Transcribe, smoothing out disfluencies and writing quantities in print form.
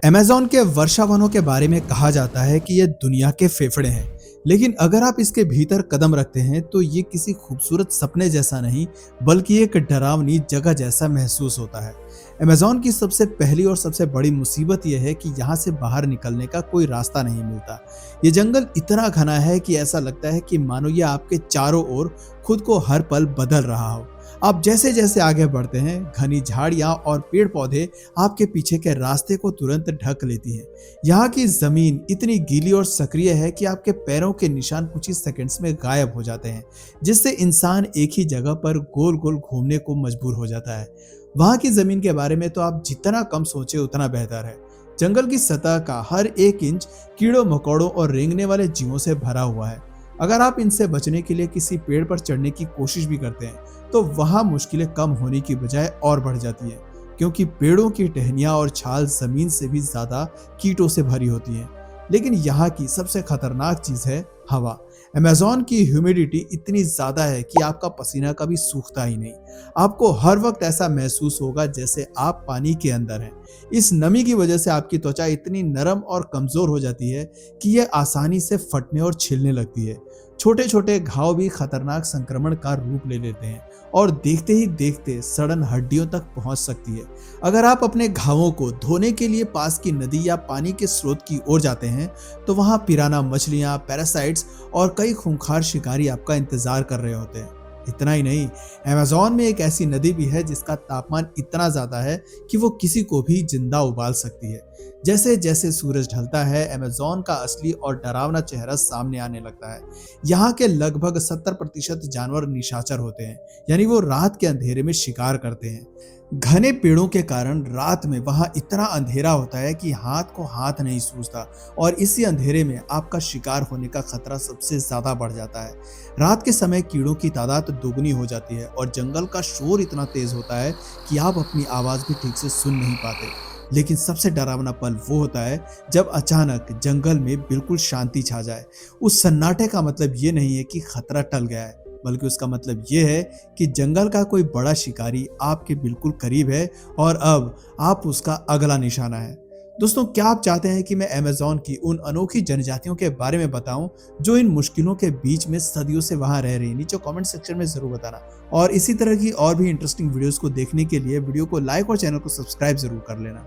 Amazon के वर्षावनों के बारे में कहा जाता है कि ये दुनिया के फेफड़े हैं। लेकिन अगर आप इसके भीतर कदम रखते हैं तो ये किसी खूबसूरत सपने जैसा नहीं बल्कि एक डरावनी जगह जैसा महसूस होता है। अमेज़न की सबसे पहली और सबसे बड़ी मुसीबत यह है कि यहाँ से बाहर निकलने का कोई रास्ता नहीं मिलता। ये जंगल इतना घना है कि ऐसा लगता है कि मानो ये आपके चारों ओर खुद को हर पल बदल रहा हो। आप जैसे जैसे आगे बढ़ते हैं घनी झाड़ियां और पेड़ पौधे आपके पीछे के रास्ते को तुरंत ढक लेती हैं। यहाँ की जमीन इतनी गीली और सक्रिय है कि आपके पैरों के निशान कुछ ही सेकंड्स में गायब हो जाते हैं, जिससे इंसान एक ही जगह पर गोल गोल घूमने को मजबूर हो जाता है। वहाँ की जमीन के बारे में तो आप जितना कम सोचे उतना बेहतर है। जंगल की सतह का हर एक इंच कीड़ों मकोड़ों और रेंगने वाले जीवों से भरा हुआ है। अगर आप इनसे बचने के लिए किसी पेड़ पर चढ़ने की कोशिश भी करते हैं तो वहां मुश्किलें कम होने की बजाय और बढ़ जाती है, क्योंकि पेड़ों की टहनियां और छाल जमीन से भी ज्यादा कीटों से भरी होती हैं। लेकिन यहाँ की सबसे खतरनाक चीज है हवा। अमेज़न की ह्यूमिडिटी इतनी ज्यादा है कि आपका पसीना कभी सूखता ही नहीं। आपको हर वक्त ऐसा महसूस होगा जैसे आप पानी के अंदर हैं। इस नमी की वजह से आपकी त्वचा इतनी नरम और कमजोर हो जाती है कि यह आसानी से फटने और छिलने लगती है। छोटे छोटे घाव भी खतरनाक संक्रमण का रूप ले लेते हैं और देखते ही देखते सड़न हड्डियों तक पहुंच सकती है। अगर आप अपने घावों को धोने के लिए पास की नदी या पानी के स्रोत की ओर जाते हैं तो वहां पिराना मछलियां, पैरासाइट्स और कई खूंखार शिकारी आपका इंतजार कर रहे होते हैं। इतना ही नहीं, अमेज़न में एक ऐसी नदी भी है जिसका तापमान इतना ज्यादा है कि वो किसी को भी जिंदा उबाल सकती है। जैसे जैसे सूरज ढलता है अमेज़न का असली और डरावना चेहरा सामने आने लगता है। यहाँ के लगभग 70% जानवर निशाचर होते हैं, यानी वो रात के अंधेरे में शिकार करते हैं। घने पेड़ों के कारण रात में वहां इतना अंधेरा होता है कि हाथ को हाथ नहीं सूझता और इसी अंधेरे में आपका शिकार होने का खतरा सबसे ज्यादा बढ़ जाता है। रात के समय कीड़ों की तादाद दोगुनी हो जाती है और जंगल का शोर इतना तेज होता है कि आप अपनी आवाज भी ठीक से सुन नहीं पाते। लेकिन सबसे डरावना पल वो होता है जब अचानक जंगल में बिल्कुल शांति छा जाए। उस सन्नाटे का मतलब ये नहीं है कि खतरा टल गया है, बल्कि उसका मतलब ये है कि जंगल का कोई बड़ा शिकारी आपके बिल्कुल करीब है और अब आप उसका अगला निशाना है। दोस्तों, क्या आप चाहते हैं कि मैं अमेज़न की उन अनोखी जनजातियों के बारे में बताऊं जो इन मुश्किलों के बीच में सदियों से वहां रह रही? नीचे कमेंट सेक्शन में जरूर बताना। और इसी तरह की और भी इंटरेस्टिंग वीडियोस को देखने के लिए वीडियो को लाइक और चैनल को सब्सक्राइब जरूर कर लेना।